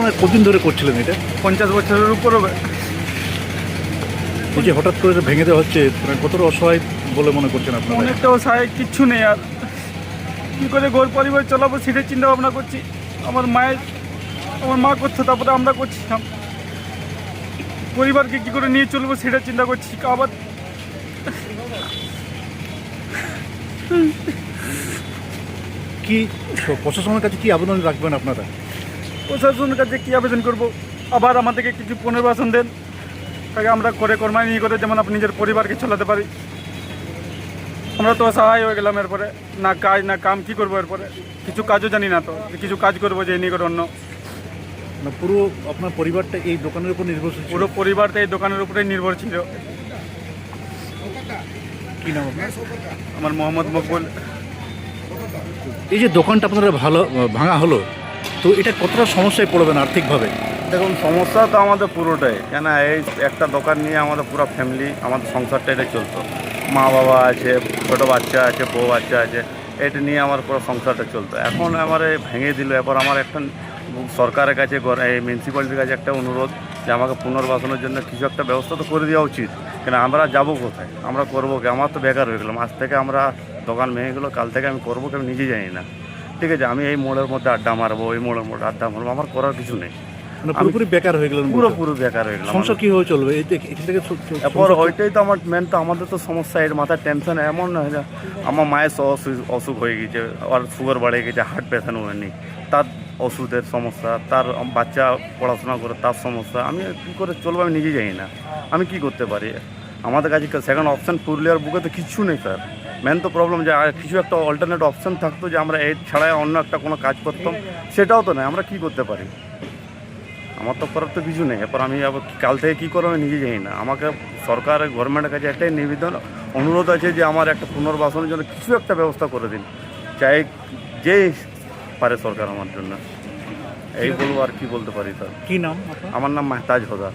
আপনারা কতদিন ধরে করছিলেন এটা? 50 বছরের উপর হবে। এই যে হঠাৎ করে এটা ভেঙে দেওয়া হচ্ছে, মানে কতটা অসহায় বলে মনে করছেন আপনারা? অনেকটা অসহায়, কিচ্ছু নেই আর কী করে ঘর পরিবার চালাবো সেটা চিন্তা ভাবনা করছি। আমার মা করছে, তারপরে আমরা করছি। পরিবারকে কী করে নিয়ে চলবো সেটা চিন্তা করছি। আবার কি প্রশাসনের কাছে কি আবেদন রাখবেন আপনারা? প্রশাসনের কাছে কী আবেদন করব, আবার আমাদেরকে কিছু পুনর্বাসন দেন, তাকে আমরা করে কর্মায় নিয়ে করে যেমন আপনি নিজের পরিবারকে চালাতে পারি। আমরা তো অসহায় হয়ে গেলাম, এরপরে না কাজ না কাম, কী করবো এরপরে? কিছু কাজও জানি না, তো কিছু কাজ করবো যে নিয়ে করে অন্য। মানে পুরো আপনার পরিবারটা এই দোকানের উপর নির্ভরশীল ছিল? পুরো পরিবারটা এই দোকানের উপরেই নির্ভর ছিল। কি নাম আপনার? আমার মোহাম্মদ মকবুল। এই যে দোকানটা আপনারা ভাঙা হলো, তো এটা কতটা সমস্যায় পড়বেন আর্থিকভাবে? দেখুন, সমস্যা তো আমাদের পুরোটাই, কেন এই একটা দোকান নিয়ে আমাদের পুরো ফ্যামিলি, আমাদের সংসারটা এটা চলতো। মা বাবা আছে, ছোটো বাচ্চা আছে, বউ বাচ্চা আছে, এটা নিয়ে আমার পুরো সংসারটা চলতো। এখন আমার ভেঙে দিল। এরপর আমার একটা সরকারের কাছে, এই মিউনিসিপ্যালিটির কাছে একটা অনুরোধ যে আমাকে পুনর্বাসনের জন্য কিছু একটা ব্যবস্থা তো করে দেওয়া উচিত। কেন আমরা যাবো কোথায়, আমরা করবো কি? আমার তো বেকার হয়ে গেলাম। আজ থেকে আমরা দোকান ভেঙে গেলো, কাল থেকে আমি করবো কি আমি নিজে জানি না। ঠিক আছে, আমি এই মোড়ের মধ্যে আড্ডা মারবো, ওই মোড়ের মধ্যে আড্ডা মারবো, আমার করার কিছু নেই। মানে পুরোপুরি বেকার হয়ে গেলেন? পুরোপুরি বেকার হয়ে গেলাম। সমস্যা কীভাবে চলবে এখান থেকে? এরপর ওইটাই তো আমার মেন, তো আমাদের তো সমস্যা, এর মাথায় টেনশন এমন না যে আমার মায়ের অসুখ হয়ে গেছে, আর সুগার বেড়ে গেছে, হার্ট পেশেন্ট হয়নি, তার ওষুধের সমস্যা, তার বাচ্চা পড়াশোনা করে তার সমস্যা। আমি কী করে চলবো আমি নিজে জানি না। আমি কি করতে পারি? আমাদের কাছে সেকেন্ড অপশান পুরুলিয়ার বুকে তো কিচ্ছু নেই স্যার। মেন তো প্রবলেম যে কিছু একটা অল্টারনেট অপশান থাকতো, যে আমরা এই ছাড়াই অন্য একটা কোনো কাজ করতাম, সেটাও তো নেই। আমরা কি করতে পারি? আমার তো করার তো কিছু নেই। এরপর আমি আবার কাল থেকে কী করবো আমি নিজে জানি না। আমাকে সরকার গভর্নমেন্টের কাছে একটাই নিবেদন, অনুরোধ আছে যে আমার একটা পুনর্বাসনের জন্য কিছু একটা ব্যবস্থা করে দিন, চাই যেই পারে সরকার আমার জন্য। এই বলবো, আর কি বলতে পারি স্যার। কি নাম আপনার? আমার নাম মেহতাজ হোদা।